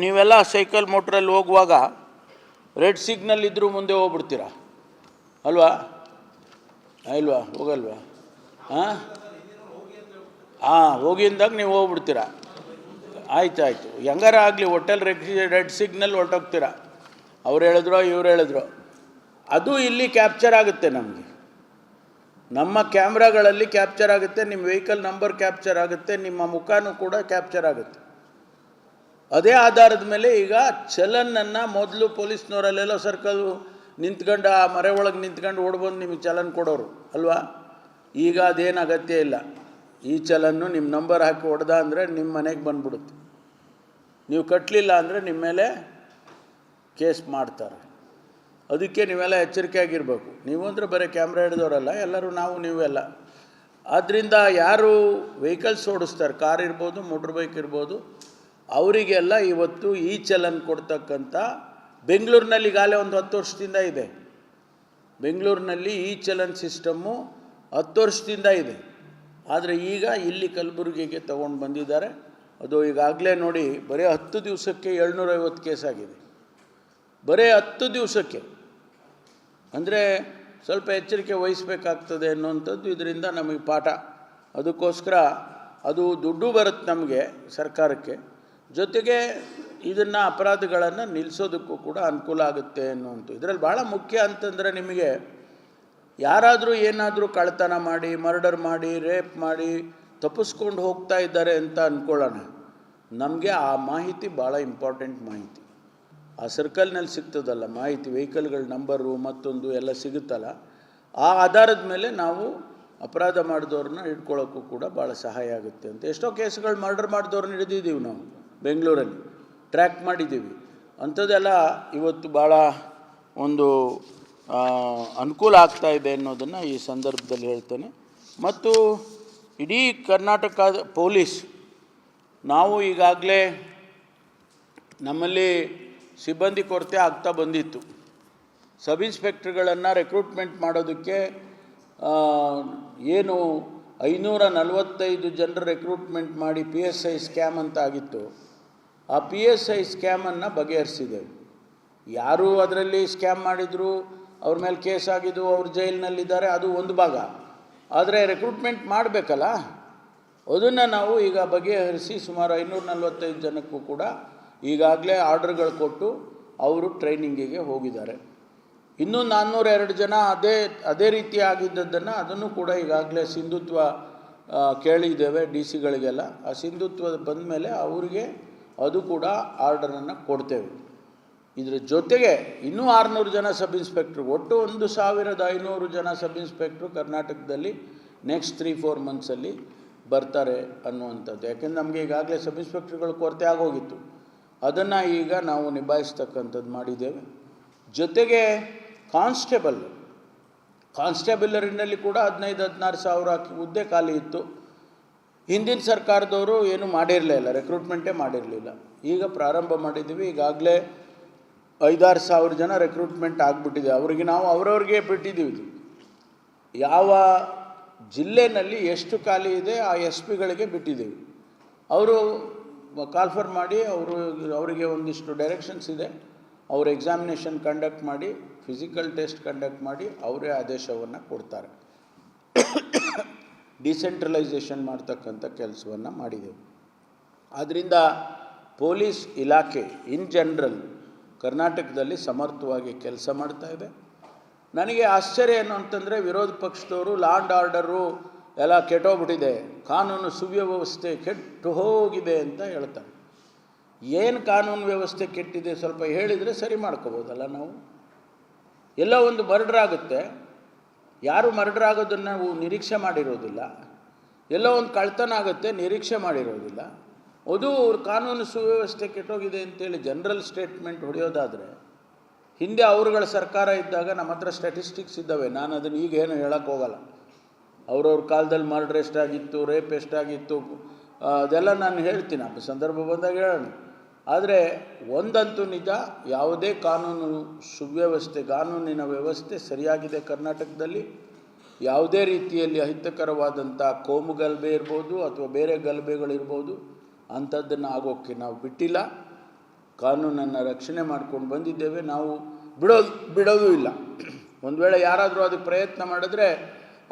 ನೀವೆಲ್ಲ ಸೈಕಲ್ ಮೋಟ್ರಲ್ಲಿ ಹೋಗುವಾಗ red signal ಇದ್ದರೂ ಮುಂದೆ ಹೋಗ್ಬಿಡ್ತೀರಾ ಅಲ್ವಾ? ಇಲ್ವಾ? ಹೋಗಲ್ವಾ? ಹಾಂ ಹೋಗಿ ಅಂದಾಗ ನೀವು ಹೋಗ್ಬಿಡ್ತೀರಾ. ಆಯ್ತು ಹೆಂಗಾರ ಆಗಲಿ, ಹೋಟೆಲ್ ರೆಡ್ ಸಿಗ್ನಲ್ ಹೊರಟೋಗ್ತೀರಾ. ಅವ್ರು ಹೇಳಿದ್ರು ಇವ್ರು ಹೇಳಿದ್ರು. ಅದು ಇಲ್ಲಿ ಕ್ಯಾಪ್ಚರ್ ಆಗುತ್ತೆ, ನಮಗೆ ನಮ್ಮ ಕ್ಯಾಮ್ರಾಗಳಲ್ಲಿ ಕ್ಯಾಪ್ಚರ್ ಆಗುತ್ತೆ, ನಿಮ್ಮ ವೆಹಿಕಲ್ ನಂಬರ್ ಕ್ಯಾಪ್ಚರ್ ಆಗುತ್ತೆ, ನಿಮ್ಮ ಮುಖನೂ ಕೂಡ ಕ್ಯಾಪ್ಚರ್ ಆಗುತ್ತೆ. ಅದೇ ಆಧಾರದ ಮೇಲೆ ಈಗ ಚಲನನ್ನು ಮೊದಲು ಪೊಲೀಸ್ನವರಲ್ಲೆಲ್ಲ ಸರ್ಕಲ್ ನಿಂತ್ಕೊಂಡು ಆ ಮರೆ ಒಳಗೆ ನಿಂತ್ಕೊಂಡು ಓಡ್ಬಂದು ನಿಮಗೆ ಚಲನ್ ಕೊಡೋರು ಅಲ್ವಾ? ಈಗ ಅದೇನು ಅಗತ್ಯ ಇಲ್ಲ. ಈ ಚಲನ್ನು ನಿಮ್ಮ ನಂಬರ್ ಹಾಕಿ ಹೊಡೆದ ಅಂದರೆ ನಿಮ್ಮ ಮನೆಗೆ ಬಂದ್ಬಿಡುತ್ತೆ. ನೀವು ಕಟ್ಟಲಿಲ್ಲ ಅಂದರೆ ನಿಮ್ಮ ಮೇಲೆ ಕೇಸ್ ಮಾಡ್ತಾರೆ. ಅದಕ್ಕೆ ನೀವೆಲ್ಲ ಎಚ್ಚರಿಕೆ ಆಗಿರಬೇಕು. ನೀವು ಅಂದರೆ ಬರೀ ಕ್ಯಾಮ್ರಾ ಹಿಡಿದವರಲ್ಲ, ಎಲ್ಲರೂ ನಾವು ನೀವೆಲ್ಲ. ಆದ್ದರಿಂದ ಯಾರು ವೆಹಿಕಲ್ಸ್ ಓಡಿಸ್ತಾರೆ, ಕಾರ್ ಇರ್ಬೋದು, ಮೋಟ್ರ್ ಬೈಕ್ ಇರ್ಬೋದು, ಅವರಿಗೆಲ್ಲ ಇವತ್ತು ಈ ಚಲನ್ ಕೊಡ್ತಕ್ಕಂಥ ಬೆಂಗಳೂರಿನಲ್ಲಿ ಈಗಾಗಲೇ ಒಂದು 10 ವರ್ಷದಿಂದ ಇದೆ. ಬೆಂಗಳೂರಿನಲ್ಲಿ ಈ ಚಲನ್ ಸಿಸ್ಟಮ್ಮು 10 ವರ್ಷದಿಂದ ಇದೆ. ಆದರೆ ಈಗ ಇಲ್ಲಿ ಕಲಬುರಗಿಗೆ ತಗೊಂಡು ಬಂದಿದ್ದಾರೆ. ಅದು ಈಗಾಗಲೇ ನೋಡಿ, ಬರೀ 10 ದಿವಸಕ್ಕೆ 750 ಕೇಸ್ ಆಗಿದೆ. ಬರೀ 10 ದಿವಸಕ್ಕೆ. ಅಂದರೆ ಸ್ವಲ್ಪ ಎಚ್ಚರಿಕೆ ವಹಿಸಬೇಕಾಗ್ತದೆ ಅನ್ನುವಂಥದ್ದು ಇದರಿಂದ ನಮಗೆ ಪಾಠ. ಅದಕ್ಕೋಸ್ಕರ ಅದು ದುಡ್ಡು ಬರುತ್ತೆ ನಮಗೆ, ಸರ್ಕಾರಕ್ಕೆ. ಜೊತೆಗೆ ಇದನ್ನು ಅಪರಾಧಗಳನ್ನು ನಿಲ್ಲಿಸೋದಕ್ಕೂ ಕೂಡ ಅನುಕೂಲ ಆಗುತ್ತೆ ಅನ್ನುವಂಥದ್ದು. ಇದರಲ್ಲಿ ಭಾಳ ಮುಖ್ಯ ಅಂತಂದರೆ, ನಿಮಗೆ ಯಾರಾದರೂ ಏನಾದರೂ ಕಳ್ಳತನ ಮಾಡಿ, ಮರ್ಡರ್ ಮಾಡಿ, ರೇಪ್ ಮಾಡಿ ತಪ್ಪಿಸ್ಕೊಂಡು ಹೋಗ್ತಾ ಇದ್ದಾರೆ ಅಂತ ಅಂದ್ಕೊಳ್ಳೋಣ. ನಮಗೆ ಆ ಮಾಹಿತಿ ಭಾಳ ಇಂಪಾರ್ಟೆಂಟ್ ಮಾಹಿತಿ. ಆ ಸರ್ಕಲ್ನಲ್ಲಿ ಸಿಗ್ತದಲ್ಲ ಮಾಹಿತಿ, ವೆಹಿಕಲ್ಗಳ ನಂಬರು ಮತ್ತೊಂದು ಎಲ್ಲ ಸಿಗುತ್ತಲ್ಲ, ಆ ಆಧಾರದ ಮೇಲೆ ನಾವು ಅಪರಾಧ ಮಾಡಿದವ್ರನ್ನ ಹಿಡ್ಕೊಳ್ಳೋಕ್ಕೂ ಕೂಡ ಭಾಳ ಸಹಾಯ ಆಗುತ್ತೆ ಅಂತ. ಎಷ್ಟೋ ಕೇಸ್ಗಳು ಮರ್ಡರ್ ಮಾಡಿದವ್ರನ್ನ ಹಿಡಿದಿದ್ದೀವಿ ನಾವು ಬೆಂಗಳೂರಲ್ಲಿ, ಟ್ರ್ಯಾಕ್ ಮಾಡಿದ್ದೀವಿ. ಅಂಥದ್ದೆಲ್ಲ ಇವತ್ತು ಭಾಳ ಒಂದು ಅನುಕೂಲ ಆಗ್ತಾ ಇದೆ ಅನ್ನೋದನ್ನು ಈ ಸಂದರ್ಭದಲ್ಲಿ ಹೇಳ್ತೇನೆ. ಮತ್ತು ಇಡೀ ಕರ್ನಾಟಕ ಪೊಲೀಸ್, ನಾವು ಈಗಾಗಲೇ ನಮ್ಮಲ್ಲಿ ಸಿಬ್ಬಂದಿ ಕೊರತೆ ಆಗ್ತಾ ಬಂದಿತ್ತು. ಸಬ್ ಇನ್ಸ್ಪೆಕ್ಟರ್ಗಳನ್ನು ರೆಕ್ರೂಟ್ಮೆಂಟ್ ಮಾಡೋದಕ್ಕೆ ಏನು 545 ಜನರು ರೆಕ್ರೂಟ್ಮೆಂಟ್ ಮಾಡಿ PSI ಸ್ಕ್ಯಾಮ್ ಅಂತ ಆಗಿತ್ತು. ಆ PSI ಸ್ಕ್ಯಾಮನ್ನು ಬಗೆಹರಿಸಿದೆವು. ಯಾರು ಅದರಲ್ಲಿ ಸ್ಕ್ಯಾಮ್ ಮಾಡಿದರು, ಅವ್ರ ಮೇಲೆ ಕೇಸ್ ಆಗಿದ್ದು, ಅವ್ರು ಜೈಲಿನಲ್ಲಿದ್ದಾರೆ, ಅದು ಒಂದು ಭಾಗ. ಆದರೆ ರೆಕ್ರೂಟ್ಮೆಂಟ್ ಮಾಡಬೇಕಲ್ಲ, ಅದನ್ನು ನಾವು ಈಗ ಬಗೆಹರಿಸಿ ಸುಮಾರು 545 ಜನಕ್ಕೂ ಕೂಡ ಈಗಾಗಲೇ ಆರ್ಡರ್ಗಳು ಕೊಟ್ಟು ಅವರು ಟ್ರೈನಿಂಗಿಗೆ ಹೋಗಿದ್ದಾರೆ. ಇನ್ನೂ 402 ಜನ ಅದೇ ರೀತಿ ಆಗಿದ್ದದ್ದನ್ನು ಅದನ್ನು ಕೂಡ ಈಗಾಗಲೇ ಸಿಂಧುತ್ವ ಕೇಳಿದ್ದೇವೆ DC ಗಳಿಗೆಲ್ಲ. ಆ ಸಿಂಧುತ್ವ ಬಂದ ಮೇಲೆ ಅವರಿಗೆ ಅದು ಕೂಡ ಆರ್ಡರನ್ನು ಕೊಡ್ತೇವೆ. ಇದರ ಜೊತೆಗೆ ಇನ್ನೂ 600 ಜನ ಸಬ್ ಇನ್ಸ್ಪೆಕ್ಟ್ರು, ಒಟ್ಟು 1500 ಜನ ಸಬ್ ಇನ್ಸ್ಪೆಕ್ಟ್ರು ಕರ್ನಾಟಕದಲ್ಲಿ ನೆಕ್ಸ್ಟ್ 3-4 ಮಂತ್ಸಲ್ಲಿ ಬರ್ತಾರೆ ಅನ್ನುವಂಥದ್ದು. ಯಾಕೆಂದರೆ ನಮಗೆ ಈಗಾಗಲೇ ಸಬ್ ಇನ್ಸ್ಪೆಕ್ಟ್ರುಗಳ ಕೊರತೆ ಆಗೋಗಿತ್ತು. ಅದನ್ನು ಈಗ ನಾವು ನಿಭಾಯಿಸ್ತಕ್ಕಂಥದ್ದು ಮಾಡಿದ್ದೇವೆ. ಜೊತೆಗೆ ಕಾನ್ಸ್ಟೇಬಲರಿನಲ್ಲಿ ಕೂಡ 15-16 ಸಾವಿರ ಹುದ್ದೆ ಖಾಲಿ ಇತ್ತು. ಹಿಂದಿನ ಸರ್ಕಾರದವರು ಏನು ಮಾಡಿರಲಿಲ್ಲ, ರೆಕ್ರೂಟ್ಮೆಂಟೇ ಮಾಡಿರಲಿಲ್ಲ. ಈಗ ಪ್ರಾರಂಭ ಮಾಡಿದ್ದೀವಿ. ಈಗಾಗಲೇ 5-6 ಸಾವಿರ ಜನ ರೆಕ್ರೂಟ್ಮೆಂಟ್ ಆಗಿಬಿಟ್ಟಿದೆ. ಅವರಿಗೆ ನಾವು ಅವರವ್ರಿಗೆ ಬಿಟ್ಟಿದ್ದೀವಿ. ಯಾವ ಜಿಲ್ಲೆಯಲ್ಲಿ ಎಷ್ಟು ಖಾಲಿ ಇದೆ ಆ SP ಗಳಿಗೆ ಬಿಟ್ಟಿದ್ದೀವಿ. ಅವರು ಕಾಲ್ಫರ್ ಮಾಡಿ ಅವರಿಗೆ ಒಂದಿಷ್ಟು ಡೈರೆಕ್ಷನ್ಸ್ ಇದೆ. ಅವರು ಎಕ್ಸಾಮಿನೇಷನ್ ಕಂಡಕ್ಟ್ ಮಾಡಿ, ಫಿಸಿಕಲ್ ಟೆಸ್ಟ್ ಕಂಡಕ್ಟ್ ಮಾಡಿ ಅವರೇ ಆದೇಶವನ್ನು ಕೊಡ್ತಾರೆ. ಡಿಸೆಂಟ್ರಲೈಸೇಷನ್ ಮಾಡ್ತಕ್ಕಂಥ ಕೆಲಸವನ್ನು ಮಾಡಿದೆವು. ಆದ್ದರಿಂದ ಪೊಲೀಸ್ ಇಲಾಖೆ ಇನ್ ಜನರಲ್ ಕರ್ನಾಟಕದಲ್ಲಿ ಸಮರ್ಥವಾಗಿ ಕೆಲಸ ಮಾಡ್ತಾ ಇದೆ. ನನಗೆ ಆಶ್ಚರ್ಯ ಏನು ಅಂತಂದರೆ, ವಿರೋಧ ಪಕ್ಷದವರು ಲಾ ಆ್ಯಂಡ್ ಆರ್ಡರು ಎಲ್ಲ ಕೆಟ್ಟೋಗ್ಬಿಟ್ಟಿದೆ, ಕಾನೂನು ಸುವ್ಯವಸ್ಥೆ ಕೆಟ್ಟು ಹೋಗಿದೆ ಅಂತ ಹೇಳ್ತಾರೆ. ಏನು ಕಾನೂನು ವ್ಯವಸ್ಥೆ ಕೆಟ್ಟಿದೆ ಸ್ವಲ್ಪ ಹೇಳಿದರೆ ಸರಿ ಮಾಡ್ಕೋಬೋದಲ್ಲ ನಾವು. ಎಲ್ಲೋ ಒಂದು ಮರ್ಡರ್ ಆಗುತ್ತೆ, ಯಾರು ಮರ್ಡರ್ ಆಗೋದನ್ನು ನಾವು ನಿರೀಕ್ಷೆ ಮಾಡಿರೋದಿಲ್ಲ. ಎಲ್ಲೋ ಒಂದು ಕಳ್ತನ ಆಗುತ್ತೆ, ನಿರೀಕ್ಷೆ ಮಾಡಿರೋದಿಲ್ಲ. ಅದು ಕಾನೂನು ಸುವ್ಯವಸ್ಥೆ ಕೆಟ್ಟೋಗಿದೆ ಅಂತೇಳಿ ಜನರಲ್ ಸ್ಟೇಟ್ಮೆಂಟ್ ಹೊಡೆಯೋದಾದರೆ, ಹಿಂದೆ ಅವರುಗಳ ಸರ್ಕಾರ ಇದ್ದಾಗ ನಮ್ಮ ಹತ್ರ ಸ್ಟ್ಯಾಟಿಸ್ಟಿಕ್ಸ್ ಇದ್ದಾವೆ. ನಾನು ಅದನ್ನು ಈಗೇನು ಹೇಳೋಕ್ಕೆ ಹೋಗಲ್ಲ. ಅವ್ರವ್ರ ಕಾಲದಲ್ಲಿ ಮರ್ಡರ್ ಎಷ್ಟಾಗಿತ್ತು, ರೇಪ್ ಎಷ್ಟಾಗಿತ್ತು, ಅದೆಲ್ಲ ನಾನು ಹೇಳ್ತೀನಿ, ಆ ಸಂದರ್ಭ ಬಂದಾಗ ಹೇಳೋಣ. ಆದರೆ ಒಂದಂತೂ ನಿಜ, ಯಾವುದೇ ಕಾನೂನು ಸುವ್ಯವಸ್ಥೆ, ಕಾನೂನಿನ ವ್ಯವಸ್ಥೆ ಸರಿಯಾಗಿದೆ ಕರ್ನಾಟಕದಲ್ಲಿ. ಯಾವುದೇ ರೀತಿಯಲ್ಲಿ ಅಹಿತಕರವಾದಂಥ ಕೋಮು ಗಲಭೆ ಇರ್ಬೋದು ಅಥವಾ ಬೇರೆ ಗಲಭೆಗಳಿರ್ಬೋದು, ಅಂಥದ್ದನ್ನು ಆಗೋಕ್ಕೆ ನಾವು ಬಿಟ್ಟಿಲ್ಲ. ಕಾನೂನನ್ನು ರಕ್ಷಣೆ ಮಾಡ್ಕೊಂಡು ಬಂದಿದ್ದೇವೆ. ನಾವು ಬಿಡೋದು ಇಲ್ಲ. ಒಂದು ವೇಳೆ ಯಾರಾದರೂ ಅದಕ್ಕೆ ಪ್ರಯತ್ನ ಮಾಡಿದ್ರೆ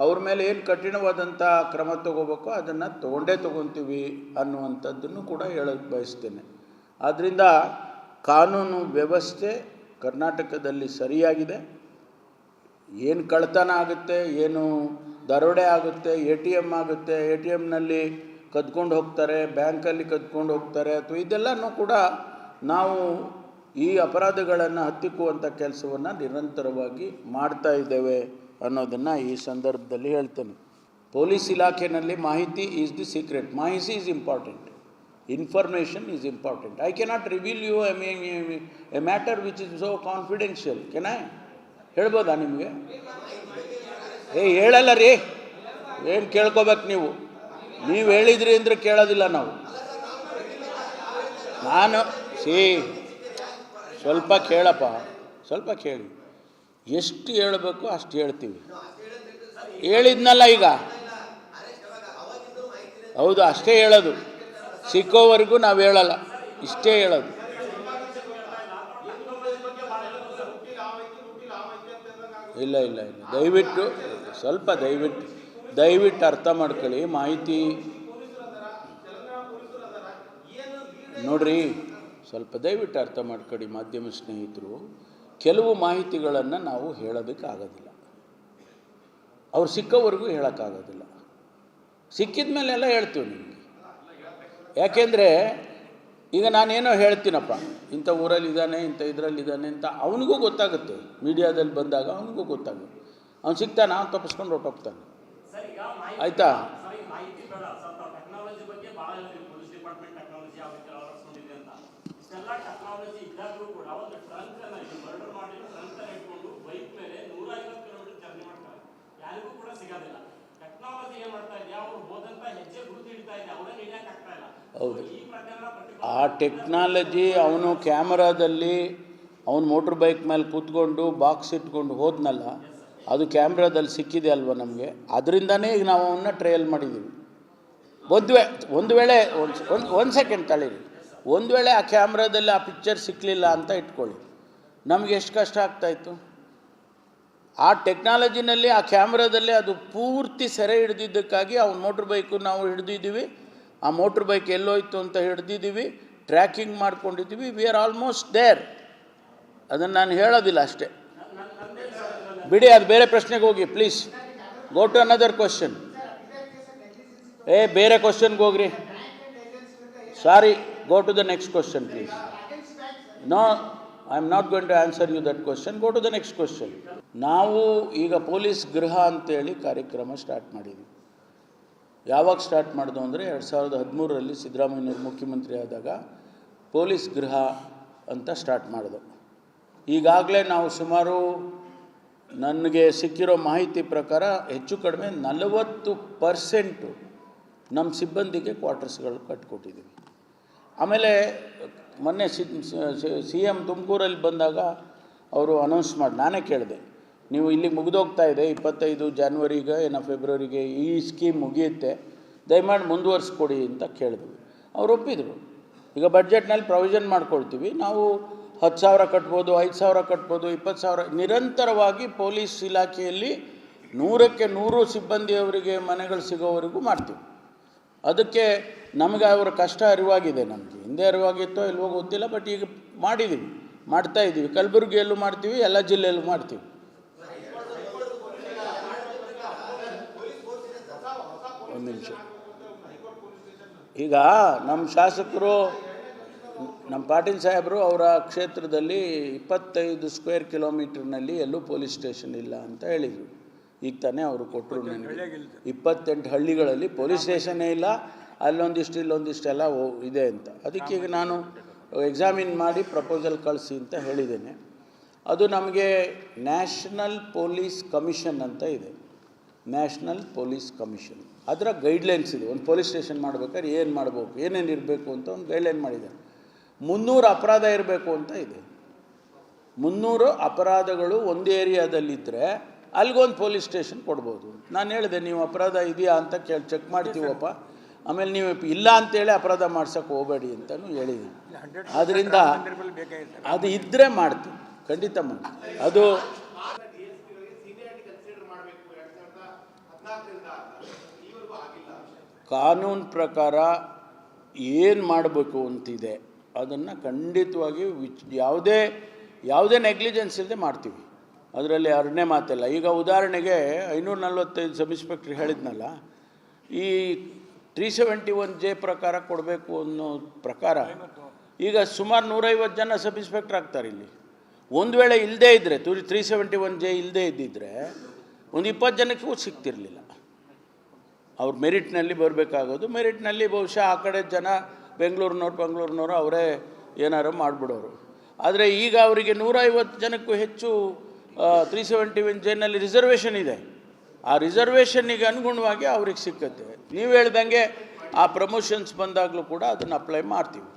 ಅವ್ರ ಮೇಲೆ ಏನು ಕಠಿಣವಾದಂಥ ಕ್ರಮ ತಗೋಬೇಕೋ ಅದನ್ನು ತೊಗೊತೀವಿ ಅನ್ನುವಂಥದ್ದನ್ನು ಕೂಡ ಹೇಳಕ್ಕೆ ಬಯಸ್ತೇನೆ. ಆದ್ದರಿಂದ ಕಾನೂನು ವ್ಯವಸ್ಥೆ ಕರ್ನಾಟಕದಲ್ಲಿ ಸರಿಯಾಗಿದೆ. ಏನು ಕಳ್ಳತನ ಆಗುತ್ತೆ, ಏನು ದರೋಡೆ ಆಗುತ್ತೆ, ATM ಆಗುತ್ತೆ, ATMನಲ್ಲಿ ಕದ್ಕೊಂಡು ಹೋಗ್ತಾರೆ, ಬ್ಯಾಂಕಲ್ಲಿ ಕದ್ಕೊಂಡು ಹೋಗ್ತಾರೆ, ಅಥವಾ ಇದೆಲ್ಲನೂ ಕೂಡ ನಾವು ಈ ಅಪರಾಧಗಳನ್ನು ಹತ್ತಿಕ್ಕುವಂಥ ಕೆಲಸವನ್ನು ನಿರಂತರವಾಗಿ ಮಾಡ್ತಾ ಇದ್ದೇವೆ ಅನ್ನೋದನ್ನು ಈ ಸಂದರ್ಭದಲ್ಲಿ ಹೇಳ್ತೇನೆ. ಪೊಲೀಸ್ ಇಲಾಖೆಯಲ್ಲಿ ಮಾಹಿತಿ ಈಸ್ ದಿ ಸೀಕ್ರೆಟ್. ಮಾಹಿತಿ is important. Information is important. I cannot reveal you a matter which is so confidential. Can I? ಹೇಳ್ಬೋದಾ ನಿಮಗೆ? ಹೇಳಲ್ಲ ರೀ. ಏನು ಕೇಳ್ಕೋಬೇಕು ನೀವು ಹೇಳಿದ್ರಿ ಅಂದರೆ ಕೇಳೋದಿಲ್ಲ ನಾವು. ನಾನು ಸ್ವಲ್ಪ ಕೇಳಪ್ಪ, ಸ್ವಲ್ಪ ಕೇಳಿ. ಎಷ್ಟು ಹೇಳಬೇಕು ಅಷ್ಟು ಹೇಳ್ತೀವಿ. ಹೇಳಿದ್ನಲ್ಲ ಈಗ. ಹೌದು, ಅಷ್ಟೇ ಹೇಳೋದು. ಸಿಕ್ಕೋವರೆಗೂ ನಾವು ಹೇಳಲ್ಲ, ಇಷ್ಟೇ ಹೇಳೋದು. ಇಲ್ಲ, ದಯವಿಟ್ಟು ಸ್ವಲ್ಪ ದಯವಿಟ್ಟು ಅರ್ಥ ಮಾಡ್ಕೊಳ್ಳಿ. ಮಾಹಿತಿ ನೋಡ್ರಿ, ಸ್ವಲ್ಪ ದಯವಿಟ್ಟು ಅರ್ಥ ಮಾಡ್ಕೊಳ್ಳಿ ಮಾಧ್ಯಮ ಸ್ನೇಹಿತರು. ಕೆಲವು ಮಾಹಿತಿಗಳನ್ನು ನಾವು ಹೇಳೋದಕ್ಕಾಗೋದಿಲ್ಲ. ಅವ್ರು ಸಿಕ್ಕೋವರೆಗೂ ಹೇಳೋಕ್ಕಾಗೋದಿಲ್ಲ. ಸಿಕ್ಕಿದ ಮೇಲೆಲ್ಲ ಹೇಳ್ತೀವಿ ನಿಮಗೆ. ಯಾಕೆಂದರೆ ಈಗ ನಾನೇನೋ ಹೇಳ್ತೀನಪ್ಪ, ಇಂಥ ಊರಲ್ಲಿದ್ದಾನೆ, ಇಂಥ ಇದರಲ್ಲಿದ್ದಾನೆ ಅಂತ ಅವನಿಗೂ ಗೊತ್ತಾಗುತ್ತೆ. ಮೀಡಿಯಾದಲ್ಲಿ ಬಂದಾಗ ಅವನಿಗೂ ಗೊತ್ತಾಗುತ್ತೆ. ಅವ್ನು ಸಿಗ್ತಾನೆ, ಅವ್ನು ತಪ್ಪಿಸ್ಕೊಂಡು ಹೊರಟೋಗ್ತಾನೆ. ಆಯಿತಾ? ಹೌದು, ಆ ಟೆಕ್ನಾಲಜಿ ಅವನು ಕ್ಯಾಮ್ರಾದಲ್ಲಿ ಅವನು ಮೋಟ್ರ್ ಬೈಕ್ ಮೇಲೆ ಕೂತ್ಕೊಂಡು ಬಾಕ್ಸ್ ಇಟ್ಕೊಂಡು ಹೋದ್ನಲ್ಲ, ಅದು ಕ್ಯಾಮ್ರಾದಲ್ಲಿ ಸಿಕ್ಕಿದೆ ಅಲ್ವ ನಮಗೆ. ಅದರಿಂದನೇ ಈಗ ನಾವು ಅವನ್ನ ಟ್ರಯಲ್ ಮಾಡಿದ್ದೀವಿ. ಒಂದು ವೇಳೆ ಒಂದು ಸೆಕೆಂಡ್ ತಳೀರಿ. ಒಂದು ವೇಳೆ ಆ ಕ್ಯಾಮ್ರಾದಲ್ಲಿ ಆ ಪಿಕ್ಚರ್ ಸಿಕ್ಕಲಿಲ್ಲ ಅಂತ ಇಟ್ಕೊಳ್ಳಿ, ನಮಗೆ ಎಷ್ಟು ಕಷ್ಟ ಆಗ್ತಾಯಿತ್ತು. ಆ ಟೆಕ್ನಾಲಜಿನಲ್ಲಿ ಆ ಕ್ಯಾಮ್ರಾದಲ್ಲಿ ಅದು ಪೂರ್ತಿ ಸೆರೆ ಹಿಡಿದಿದ್ದಕ್ಕಾಗಿ ಅವ್ನ ಮೋಟ್ರ್ ಬೈಕು ನಾವು ಹಿಡಿದಿದ್ದೀವಿ. ಆ ಮೋಟ್ರ್ ಬೈಕ್ ಎಲ್ಲೋಯ್ತು ಅಂತ ಹಿಡ್ದಿದ್ದೀವಿ, ಟ್ರ್ಯಾಕಿಂಗ್ ಮಾಡ್ಕೊಂಡಿದ್ದೀವಿ. We are almost there. ಅದನ್ನು ನಾನು ಹೇಳೋದಿಲ್ಲ ಅಷ್ಟೇ. ಬಿಡಿ, ಅದು ಬೇರೆ ಪ್ರಶ್ನೆಗೆ ಹೋಗಿ please. Go to another question. ಬೇರೆ ಕ್ವಶನ್ಗೆ ಹೋಗ್ರಿ. Sorry, go to the next question please. No, I am not going to answer you that question. Go to the next question. ನಾವು ಈಗ ಪೊಲೀಸ್ ಗೃಹ ಅಂತೇಳಿ ಕಾರ್ಯಕ್ರಮ ಸ್ಟಾರ್ಟ್ ಮಾಡಿದ್ವಿ. ಯಾವಾಗ ಸ್ಟಾರ್ಟ್ ಮಾಡಿದ್ವು ಅಂದರೆ 2013ರಲ್ಲಿ ಸಿದ್ದರಾಮಯ್ಯನವರು ಮುಖ್ಯಮಂತ್ರಿ ಆದಾಗ ಪೊಲೀಸ್ ಗೃಹ ಅಂತ ಸ್ಟಾರ್ಟ್ ಮಾಡಿದೆವು. ಈಗಾಗಲೇ ನಾವು ಸುಮಾರು, ನನಗೆ ಸಿಕ್ಕಿರೋ ಮಾಹಿತಿ ಪ್ರಕಾರ ಹೆಚ್ಚು ಕಡಿಮೆ 40% ನಮ್ಮ ಸಿಬ್ಬಂದಿಗೆ ಕ್ವಾರ್ಟರ್ಸ್ಗಳು ಕಟ್ಟಿಕೊಟ್ಟಿದ್ದೀವಿ. ಆಮೇಲೆ ಮೊನ್ನೆ CM ತುಮಕೂರಲ್ಲಿ ಬಂದಾಗ ಅವರು ಅನೌನ್ಸ್ ಮಾಡಿ, ನಾನೇ ಕೇಳಿದೆ, ನೀವು ಇಲ್ಲಿಗೆ ಮುಗಿದೋಗ್ತಾ ಇದೆ 25 ಜನವರಿಗೆ ಏನೋ ಫೆಬ್ರವರಿಗೆ ಈ ಸ್ಕೀಮ್ ಮುಗಿಯುತ್ತೆ, ದಯಮಾಡಿ ಮುಂದುವರಿಸ್ಕೊಡಿ ಅಂತ ಕೇಳಿದ್ವಿ. ಅವ್ರು ಒಪ್ಪಿದರು. ಈಗ ಬಡ್ಜೆಟ್ನಲ್ಲಿ ಪ್ರೊವಿಷನ್ ಮಾಡ್ಕೊಳ್ತೀವಿ, ನಾವು 10,000 ಕಟ್ಬೋದು, 5,000 ಕಟ್ಬೋದು, 20,000 ನಿರಂತರವಾಗಿ ಪೊಲೀಸ್ ಇಲಾಖೆಯಲ್ಲಿ 100ಕ್ಕೆ 100 ಸಿಬ್ಬಂದಿಯವರಿಗೆ ಮನೆಗಳು ಸಿಗೋವರೆಗೂ ಮಾಡ್ತೀವಿ. ಅದಕ್ಕೆ ನಮಗೆ ಅವರ ಕಷ್ಟ ಅರಿವಾಗಿದೆ. ನಮಗೆ ಹಿಂದೆ ಅರಿವಾಗಿತ್ತೋ ಇಲ್ವೋ ಗೊತ್ತಿಲ್ಲ, ಬಟ್ ಈಗ ಮಾಡ್ತಾಯಿದ್ದೀವಿ. ಕಲಬುರಗಿಯಲ್ಲೂ ಮಾಡ್ತೀವಿ, ಎಲ್ಲ ಜಿಲ್ಲೆಯಲ್ಲೂ ಮಾಡ್ತೀವಿ. ಒಂದು ನಿಮಿಷ. ಈಗ ನಮ್ಮ ಶಾಸಕರು, ನಮ್ಮ ಪಾಟೀಲ್ ಸಾಹೇಬರು ಅವರ ಕ್ಷೇತ್ರದಲ್ಲಿ 25 ಸ್ಕ್ವೇರ್ ಕಿಲೋಮೀಟರ್ನಲ್ಲಿ ಎಲ್ಲೂ ಪೊಲೀಸ್ ಸ್ಟೇಷನ್ ಇಲ್ಲ ಅಂತ ಹೇಳಿದರು. ಈಗ ತಾನೇ ಅವರು ಕೊಟ್ಟರು ನನಗೆ. 28 ಹಳ್ಳಿಗಳಲ್ಲಿ ಪೊಲೀಸ್ ಸ್ಟೇಷನ್ನೇ ಇಲ್ಲ, ಅಲ್ಲೊಂದಿಷ್ಟು ಇಲ್ಲೊಂದಿಷ್ಟೆಲ್ಲ ಇದೆ ಅಂತ. ಅದಕ್ಕೆ ಈಗ ನಾನು ಎಕ್ಸಾಮಿನ್ ಮಾಡಿ ಪ್ರಪೋಸಲ್ ಕಳಿಸಿ ಅಂತ ಹೇಳಿದ್ದೇನೆ. ಅದು ನಮಗೆ ನ್ಯಾಷನಲ್ ಪೊಲೀಸ್ ಕಮಿಷನ್ ಅಂತ ಇದೆ. ನ್ಯಾಷನಲ್ ಪೊಲೀಸ್ ಕಮಿಷನ್, ಅದರ ಗೈಡ್ಲೈನ್ಸ್ ಇದೆ. ಒಂದು ಪೊಲೀಸ್ ಸ್ಟೇಷನ್ ಮಾಡ್ಬೇಕಾದ್ರೆ ಏನು ಮಾಡಬೇಕು, ಏನೇನು ಇರಬೇಕು ಅಂತ ಒಂದು ಗೈಡ್ಲೈನ್ ಮಾಡಿದ್ದಾರೆ. 300 ಅಪರಾಧ ಇರಬೇಕು ಅಂತ ಇದೆ. 300 ಅಪರಾಧಗಳು ಒಂದು ಏರಿಯಾದಲ್ಲಿದ್ದರೆ ಅಲ್ಲಿಗೊಂದು ಪೊಲೀಸ್ ಸ್ಟೇಷನ್ ಕೊಡ್ಬೋದು. ನಾನು ಹೇಳಿದೆ, ನೀವು ಅಪರಾಧ ಇದೆಯಾ ಅಂತ ಚೆಕ್ ಮಾಡ್ತೀವಪ್ಪ, ಆಮೇಲೆ ನೀವು ಇಲ್ಲ ಅಂತೇಳಿ ಅಪರಾಧ ಮಾಡ್ಸೋಕ್ಕೆ ಹೋಗಬೇಡಿ ಅಂತಲೂ ಹೇಳಿದ್ದೀನಿ. ಆದ್ದರಿಂದ ಅದು ಇದ್ದರೆ ಮಾಡ್ತೀವಿ, ಖಂಡಿತ ಮಾಡ್ತೀವಿ. ಅದು ಕಾನೂನು ಪ್ರಕಾರ ಏನು ಮಾಡಬೇಕು ಅಂತಿದೆ ಅದನ್ನು ಖಂಡಿತವಾಗಿ ಯಾವುದೇ ನೆಗ್ಲಿಜೆನ್ಸ್ ಇಲ್ಲದೆ ಮಾಡ್ತೀವಿ. ಅದರಲ್ಲಿ ಎರಡನೇ ಮಾತಿಲ್ಲ. ಈಗ ಉದಾಹರಣೆಗೆ 545 ಸಬ್ ಇನ್ಸ್ಪೆಕ್ಟ್ರ್ ಹೇಳಿದ್ನಲ್ಲ, ಈ 371J ಪ್ರಕಾರ ಕೊಡಬೇಕು ಅನ್ನೋ ಪ್ರಕಾರ ಈಗ ಸುಮಾರು 150 ಜನ ಸಬ್ ಇನ್ಸ್ಪೆಕ್ಟ್ರ್ ಆಗ್ತಾರೆ ಇಲ್ಲಿ. ಒಂದು ವೇಳೆ ಇಲ್ಲದೇ ಇದ್ದರೆ 371J ಇಲ್ಲದೇ ಇದ್ದಿದ್ದರೆ ಒಂದು 20 ಜನಕ್ಕೂ ಸಿಗ್ತಿರಲಿಲ್ಲ. ಅವ್ರು ಮೆರಿಟ್ನಲ್ಲಿ ಬರಬೇಕಾಗೋದು. ಮೆರಿಟ್ನಲ್ಲಿ ಬಹುಶಃ ಆ ಕಡೆ ಜನ ಬೆಂಗಳೂರಿನವ್ರು ಅವರೇ ಏನಾರು ಮಾಡಿಬಿಡೋರು. ಆದರೆ ಈಗ ಅವರಿಗೆ 150 ಜನಕ್ಕೂ ಹೆಚ್ಚು 371Jನಲ್ಲಿ ರಿಸರ್ವೇಷನ್ ಇದೆ. ಆ ರಿಸರ್ವೇಷನ್ನಿಗೆ ಅನುಗುಣವಾಗಿ ಅವ್ರಿಗೆ ಸಿಕ್ಕತ್ತೆ. ನೀವು ಹೇಳ್ದಂಗೆ ಆ ಪ್ರಮೋಷನ್ಸ್ ಬಂದಾಗಲೂ ಕೂಡ ಅದನ್ನು ಅಪ್ಲೈ ಮಾಡ್ತೀವಿ.